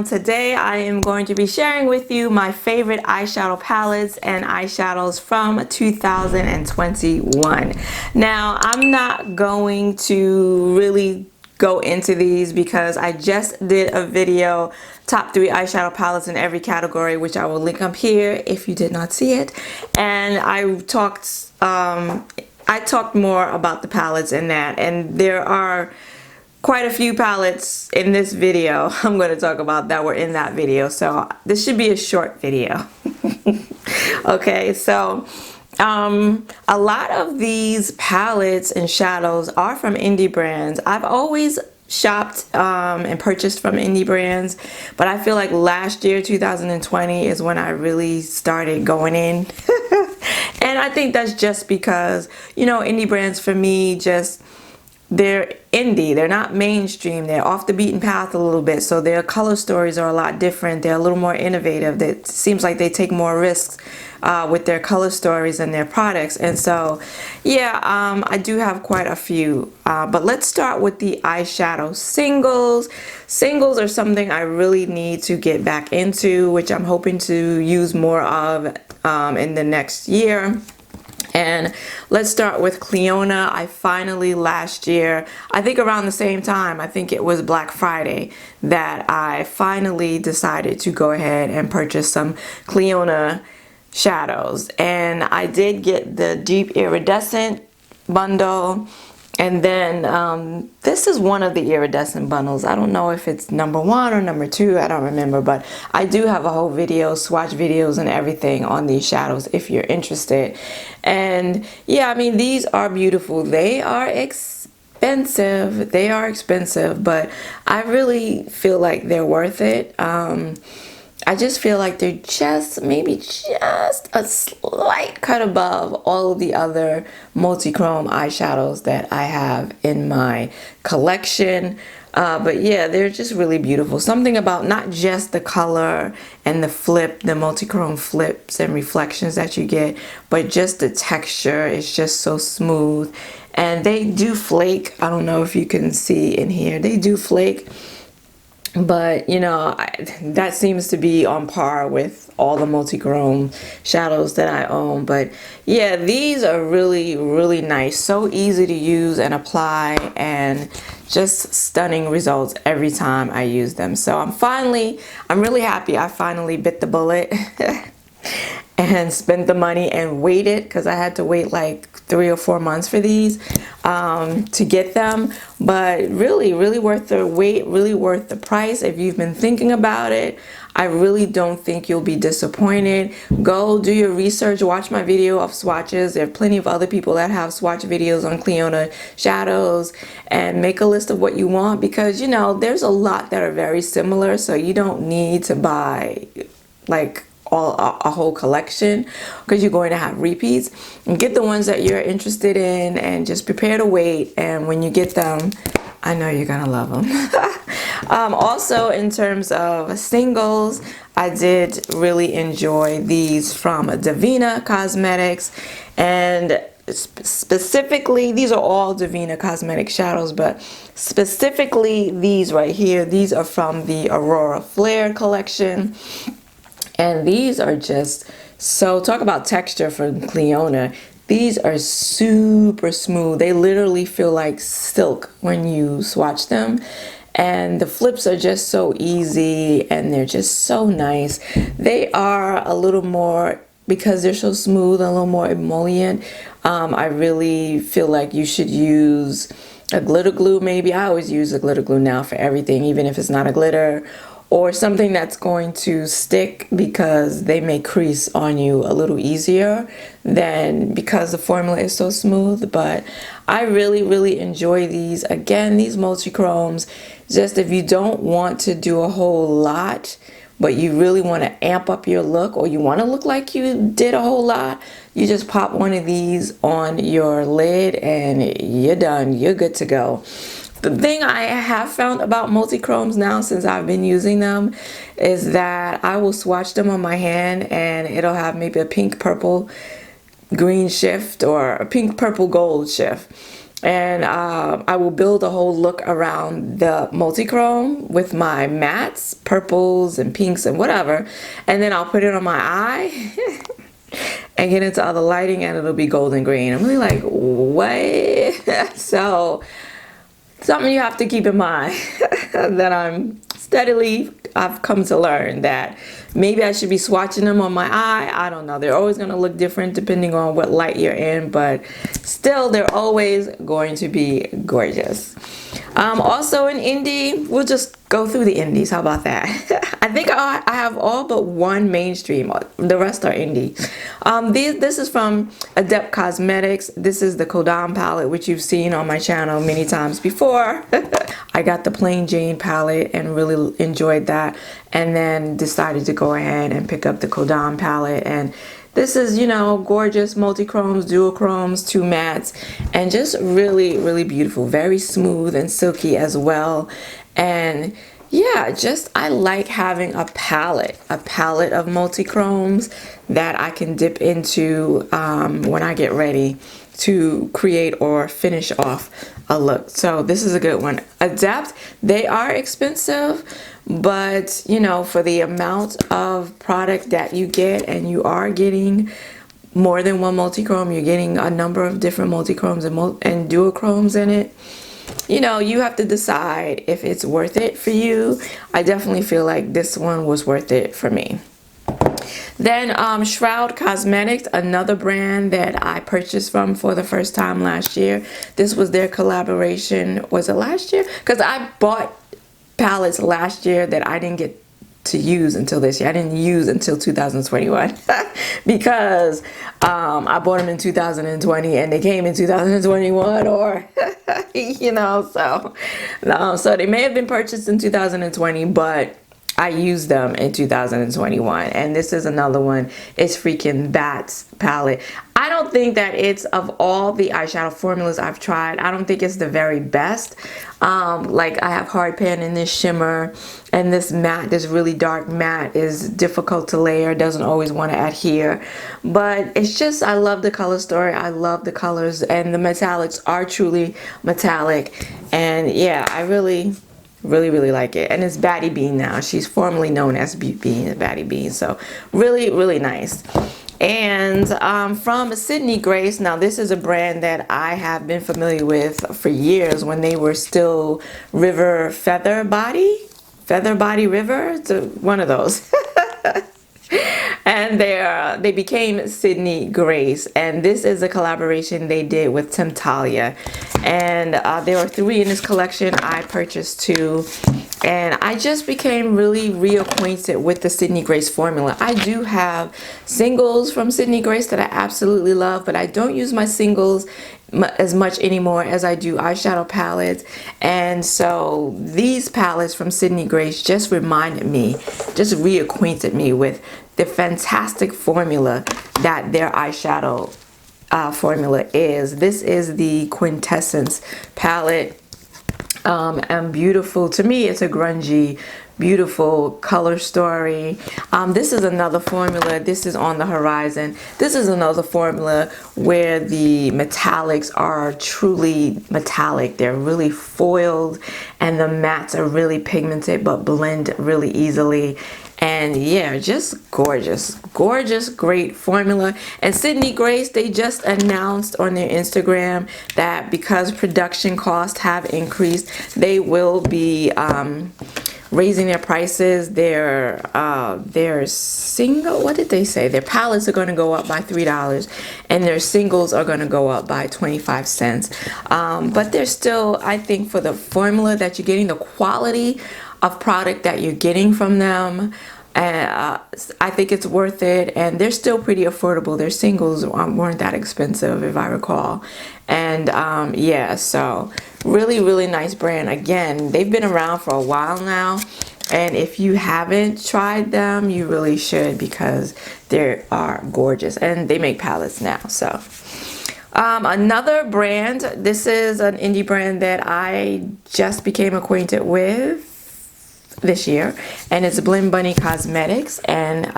Today I am going to be sharing with you my favorite eyeshadow palettes and eyeshadows from 2021. Now, I'm not going to really go into these because I just did a video, top 3 eyeshadow palettes in every category, which I will link up here if you did not see it. And I talked more about the palettes in that, and there are quite a few palettes in this video I'm going to talk about that were in that video, so this should be a short video. Okay, so a lot of these palettes and shadows are from indie brands. I've always shopped and purchased from indie brands, but I feel like last year, 2020, is when I really started going in. And I think that's just because, you know, indie brands for me they're indie, they're not mainstream, they're off the beaten path a little bit, so their color stories are a lot different, they're a little more innovative. It seems like they take more risks with their color stories and their products. And so yeah, I do have quite a few, but let's start with the eyeshadow singles. Singles are something I really need to get back into, which I'm hoping to use more of in the next year. And let's start with Clionadh. I finally, last year, I think around the same time, I think it was Black Friday, that I finally decided to go ahead and purchase some Clionadh shadows. And I did get the Deep Iridescent bundle. And then this is one of the iridescent bundles. I don't know if it's number 1 or number 2. I don't remember, but I do have a whole video, swatch videos and everything on these shadows if you're interested. And yeah, I mean, these are beautiful. They are expensive. They are expensive, but I really feel like they're worth it. I just feel like they're maybe just a slight cut above all of the other multi-chrome eyeshadows that I have in my collection. But yeah, they're just really beautiful. Something about not just the color and the multi-chrome flips and reflections that you get, but just the texture is just so smooth. And they do flake. I don't know if you can see in here. They do flake. But you know, that seems to be on par with all the multi-chrome shadows that I own. But yeah, these are really, really nice. So easy to use and apply, and just stunning results every time I use them. So I'm really happy I finally bit the bullet and spent the money and waited, because I had to wait like 3 or 4 months for these to get them. But really, really worth the wait, really worth the price. If you've been thinking about it, I really don't think you'll be disappointed. Go do your research, watch my video of swatches. There are plenty of other people that have swatch videos on Clionadh shadows, and make a list of what you want, because you know, there's a lot that are very similar, so you don't need to buy like a whole collection, because you're going to have repeats. And get the ones that you're interested in and just prepare to wait, and when you get them, I know you're gonna love them. Also, in terms of singles, I did really enjoy these from Divina Cosmetics, and specifically, these are all Divina Cosmetic shadows, but specifically these right here, these are from the Aurora Flare collection. And these are just so, talk about texture from Clionadh. These are super smooth. They literally feel like silk when you swatch them. And the flips are just so easy, and they're just so nice. They are a little more, because they're so smooth, a little more emollient. I really feel like you should use a glitter glue maybe. I always use a glitter glue now for everything, even if it's not a glitter, or something that's going to stick, because they may crease on you a little easier than, because the formula is so smooth. But I really, really enjoy these. Again, these multi-chromes, just if you don't want to do a whole lot, but you really want to amp up your look, or you want to look like you did a whole lot, you just pop one of these on your lid and you're done. You're good to go. The thing I have found about multi-chromes now, since I've been using them, is that I will swatch them on my hand and it'll have maybe a pink, purple, green shift, or a pink, purple, gold shift. And I will build a whole look around the multi-chrome with my mattes, purples and pinks and whatever, and then I'll put it on my eye and get into other lighting and it'll be golden green. I'm really like, what? So something you have to keep in mind that I've come to learn that maybe I should be swatching them on my eye. I don't know. They're always going to look different depending on what light you're in, but still they're always going to be gorgeous. Also in indie, we'll just go through the indies. How about that? I think I have all but one mainstream. The rest are indie. This is from Adept Cosmetics. This is the Kodam palette, which you've seen on my channel many times before. I got the Plain Jane palette and really enjoyed that, and then decided to go ahead and pick up the Kodam palette. And this is, you know, gorgeous multi-chromes, dual chromes, 2 mattes, and just really, really beautiful. Very smooth and silky as well. And yeah, just I like having a palette of multi-chromes that I can dip into when I get ready to create or finish off a look. So this is a good one. Adept, they are expensive, but you know, for the amount of product that you get, and you are getting more than one multi-chrome, you're getting a number of different multi-chromes and dual chromes in it. You know, you have to decide if it's worth it for you. I definitely feel like this one was worth it for me. Then Shroud Cosmetics, another brand that I purchased from for the first time last year. This was their collaboration. Was it last year? Because I bought palettes last year that I didn't get to use until this year. I didn't use until 2021 because I bought them in 2020 and they came in 2021, or you know, so they may have been purchased in 2020, but I used them in 2021. And this is another one. It's freaking Bats palette. I don't think that it's, of all the eyeshadow formulas I've tried, I don't think it's the very best. Like I have hard pan in this shimmer, and this matte, this really dark matte, is difficult to layer, doesn't always want to adhere, but it's just, I love the color story, I love the colors, and the metallics are truly metallic. And yeah, I really like it. And it's Batty Bean now. She's formerly known as Batty Bean. So really nice. And from Sydney Grace, now this is a brand that I have been familiar with for years when they were still River Feather Body River. It's one of those. And they became Sydney Grace, and this is a collaboration they did with Temptalia. And there were 3 in this collection. I purchased 2, and I just became really reacquainted with the Sydney Grace formula. I do have singles from Sydney Grace that I absolutely love, but I don't use my singles as much anymore as I do eyeshadow palettes. And so these palettes from Sydney Grace just reminded me, just reacquainted me with the fantastic formula that their eyeshadow formula is. This is the Quintessence palette, and beautiful. To me, it's a grungy, beautiful color story. This is another formula. This is On the Horizon. This is another formula where the metallics are truly metallic. They're really foiled, and the mattes are really pigmented but blend really easily. And yeah, just gorgeous, great formula. And Sydney Grace, they just announced on their Instagram that because production costs have increased, they will be raising their prices. Their single, what did they say? Their palettes are going to go up by $3, and their singles are going to go up by 25 cents. But they're still, I think, for the formula that you're getting, the quality of product that you're getting from them, and I think it's worth it. And they're still pretty affordable. Their singles weren't that expensive, if I recall. And yeah, so really nice brand. Again, they've been around for a while now, and if you haven't tried them, you really should, because they are gorgeous, and they make palettes now. So another brand, this is an indie brand that I just became acquainted with this year, and it's Blend Bunny Cosmetics. And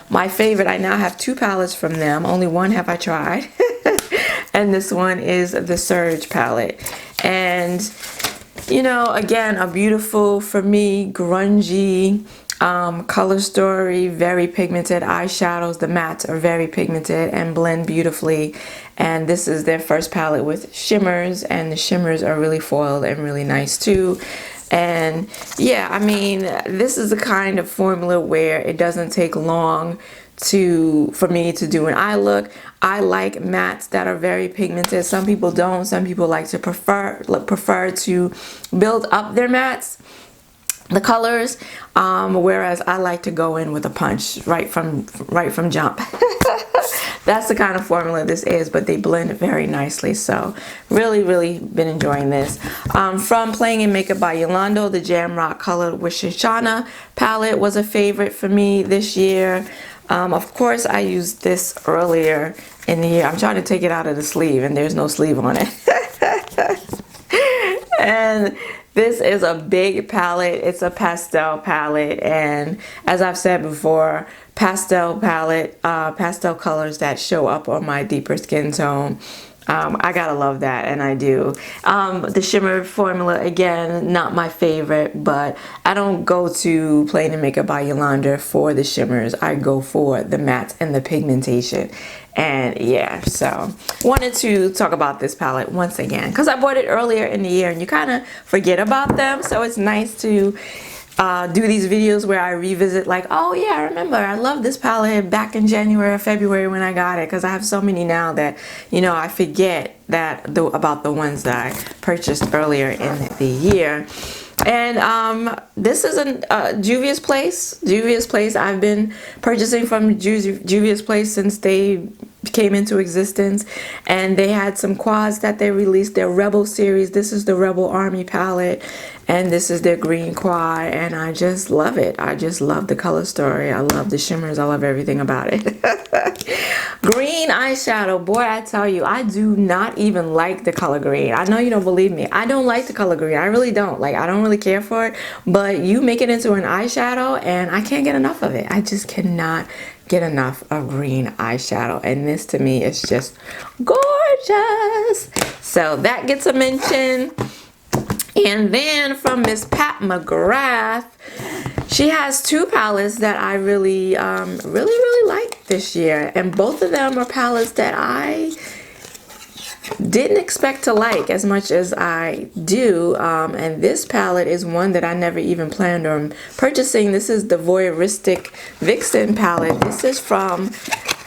my favorite, I now have 2 palettes from them. Only one have I tried. and this one is the Surge palette. And you know, again, a beautiful, for me, grungy color story, very pigmented eyeshadows. The mattes are very pigmented and blend beautifully. And this is their first palette with shimmers, and the shimmers are really foiled and really nice too. And yeah, I mean, this is the kind of formula where it doesn't take long for me to do an eye look. I like mattes that are very pigmented. Some people don't. Some people like to prefer to build up their mattes, the colors, whereas I like to go in with a punch right from jump. That's the kind of formula this is, but they blend very nicely. So really been enjoying this. From Playing in Makeup by Yolanda, the Jamrock Colored with Shoshana palette was a favorite for me this year. Of course, I used this earlier in the year. I'm trying to take it out of the sleeve, and there's no sleeve on it. And this is a big palette. It's a pastel palette, and as I've said before, pastel colors that show up on my deeper skin tone. I gotta love that, and I do. The shimmer formula, again, not my favorite, but I don't go to Playing in Makeup by Yolanda for the shimmers. I go for the mattes and the pigmentation. And yeah, so wanted to talk about this palette once again because I bought it earlier in the year, and you kind of forget about them. So it's nice to do these videos where I revisit, like, oh yeah, I remember I love this palette back in January or February when I got it, because I have so many now that, you know, I forget about the ones that I purchased earlier in the year. And this is Juvia's Place. Juvia's Place, I've been purchasing from Juvia's Place since they came into existence, and they had some quads that they released, their Rebel series. This is the Rebel Army palette, and this is their green quad, and I just love it. I just love the color story. I love the shimmers. I love everything about it. Green eyeshadow, boy, I tell you, I do not even like the color green. I know you don't believe me. I don't like the color green. I really don't. Like, I don't really care for it, but you make it into an eyeshadow and I can't get enough of it. I just cannot get enough of green eyeshadow, and this to me is just gorgeous. So that gets a mention. And then from Miss Pat McGrath, she has two palettes that I really like this year, and both of them are palettes that I didn't expect to like as much as I do. And this palette is one that I never even planned on purchasing. This is the Voyeuristic Vixen palette. This is from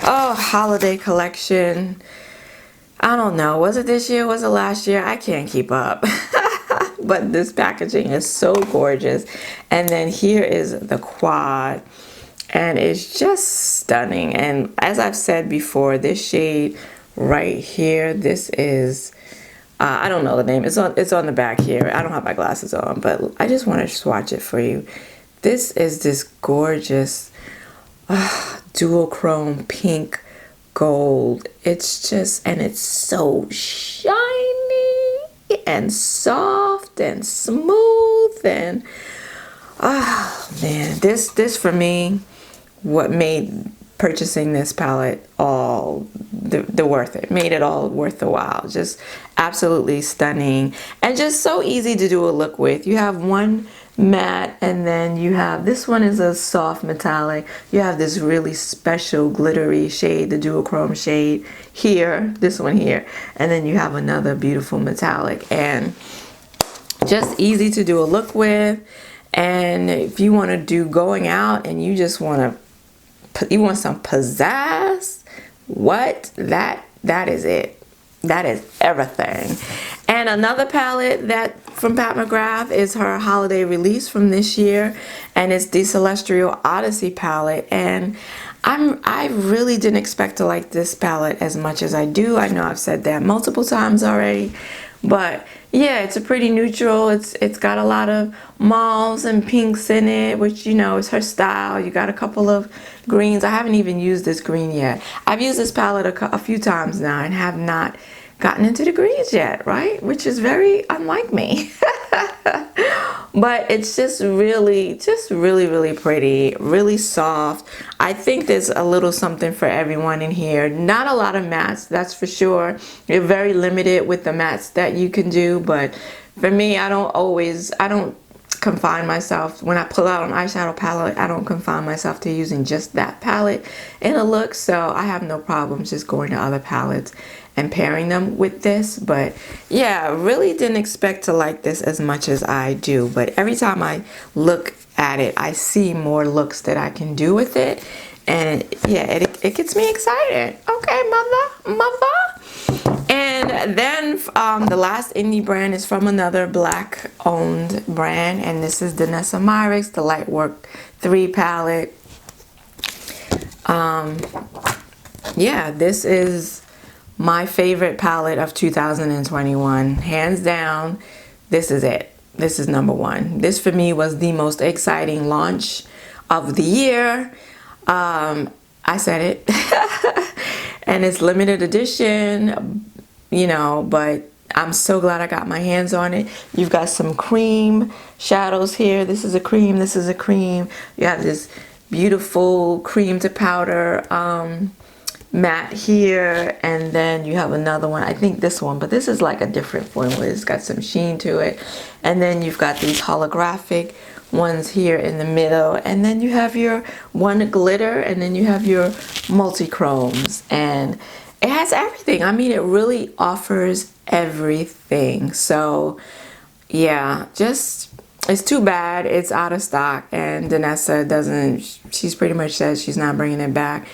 holiday collection. I don't know, was it this year, was it last year? I can't keep up. But this packaging is so gorgeous. And then here is the quad, and it's just stunning. And as I've said before, this shade right here, this is I don't know the name. It's on the back here. I don't have my glasses on, but I just want to swatch it for you. This is this gorgeous dual chrome pink gold. It's just, and it's so shiny and soft and smooth, and oh man, this for me, what made purchasing this palette all the worth it, made it all worth the while. Just absolutely stunning, and just so easy to do a look with. You have one matte, and then you have, this one is a soft metallic. You have this really special glittery shade, the dual chrome shade here, this one here, and then you have another beautiful metallic, and just easy to do a look with. And if you want to do going out and you just want some pizzazz, what, that is it. That is everything. And another palette that from Pat McGrath is her holiday release from this year, and it's the Celestial Odyssey palette. And I really didn't expect to like this palette as much as I do. I know I've said that multiple times already, but yeah, it's a pretty neutral. It's got a lot of mauves and pinks in it, which, you know, is her style. You got a couple of greens. I haven't even used this green yet. I've used this palette a few times now and have not gotten into the greens yet, right? Which is very unlike me. but it's just really really pretty, really soft. I think there's a little something for everyone in here. Not a lot of mattes, that's for sure. You're very limited with the mattes that you can do, but for me, I don't confine myself. When I pull out an eyeshadow palette, I don't confine myself to using just that palette in a look, so I have no problems just going to other palettes and pairing them with this. But yeah, really didn't expect to like this as much as I do, but every time I look at it, I see more looks that I can do with it, and yeah, it gets me excited. Okay, mother. And then the last indie brand is from another black owned brand, and this is Danessa Myricks, the Lightwork 3 palette. Yeah, this is my favorite palette of 2021, hands down. This is it. This is number one. This for me was the most exciting launch of the year. I said it. And it's limited edition, you know, but I'm so glad I got my hands on it. You've got some cream shadows here. This is a cream, this is a cream. You have this beautiful cream to powder matte here, and then you have another one, I think this one, but this is like a different formula. It's got some sheen to it. And then you've got these holographic ones here in the middle, and then you have your one glitter, and then you have your multi-chromes, and it has everything. I mean, it really offers everything. So yeah, just, it's too bad it's out of stock, and Danessa doesn't, she's pretty much said she's not bringing it back.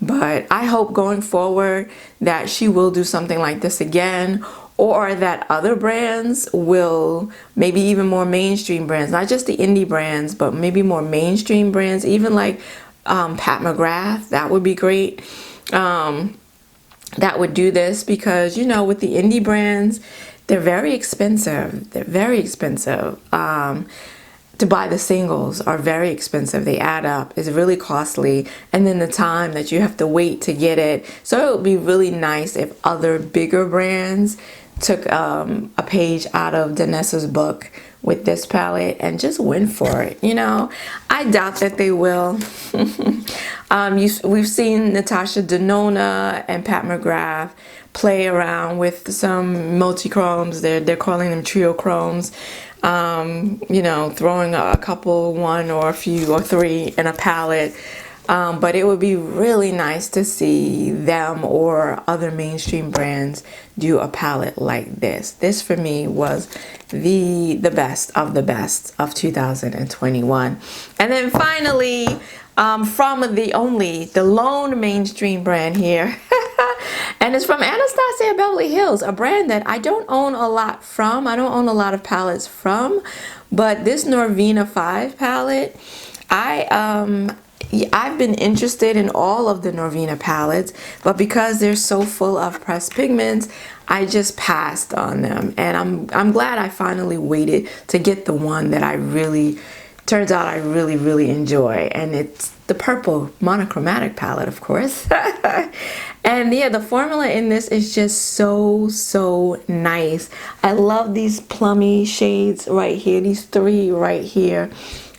But I hope going forward that she will do something like this again, or that other brands will, maybe even more mainstream brands, not just the indie brands, but maybe more mainstream brands, even like Pat McGrath, that would be great, that would do this, because, you know, with the indie brands, they're very expensive. They're very expensive. To buy the singles are very expensive. They add up. It's really costly. And then the time that you have to wait to get it. So it would be really nice if other bigger brands took a page out of Danessa's book with this palette and just went for it. You know, I doubt that they will. We've seen Natasha Denona and Pat McGrath play around with some multi-chromes. They're calling them trio chromes. You know, throwing a couple, one or a few or three in a palette. But it would be really nice to see them or other mainstream brands do a palette like this. This for me was the best of the best of 2021. And then finally, from the lone mainstream brand here, and it's from Anastasia Beverly Hills, a brand that I don't own a lot from. I don't own a lot of palettes from, but this Norvina 5 palette, I've been interested in all of the Norvina palettes, but because they're so full of pressed pigments, I just passed on them. And I'm glad I finally waited to get the one that I really, turns out I really enjoy. And it's the purple monochromatic palette, of course. And yeah, the formula in this is just so nice. I love these plummy shades right here, these three right here.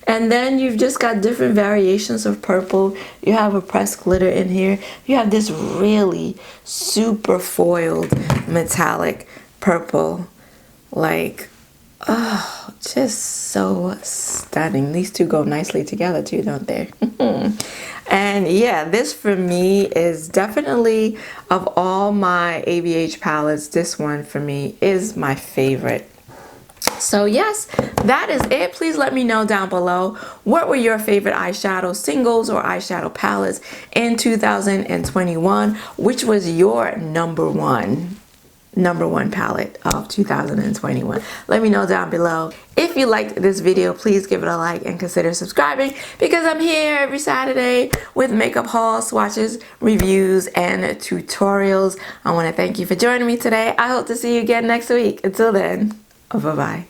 And then you've just got different variations of purple. You have a pressed glitter in here. You have this really super foiled metallic purple. Like, oh, just so stunning. These two go nicely together too, don't they? And yeah, this for me is definitely, of all my ABH palettes, this one for me is my favorite. So yes, that is it. Please let me know down below, what were your favorite eyeshadow singles or eyeshadow palettes in 2021? Which was your number one palette of 2021? Let me know down below. If you liked this video, please give it a like and consider subscribing, because I'm here every Saturday with makeup hauls, swatches, reviews, and tutorials. I want to thank you for joining me today. I hope to see you again next week. Until then, bye-bye.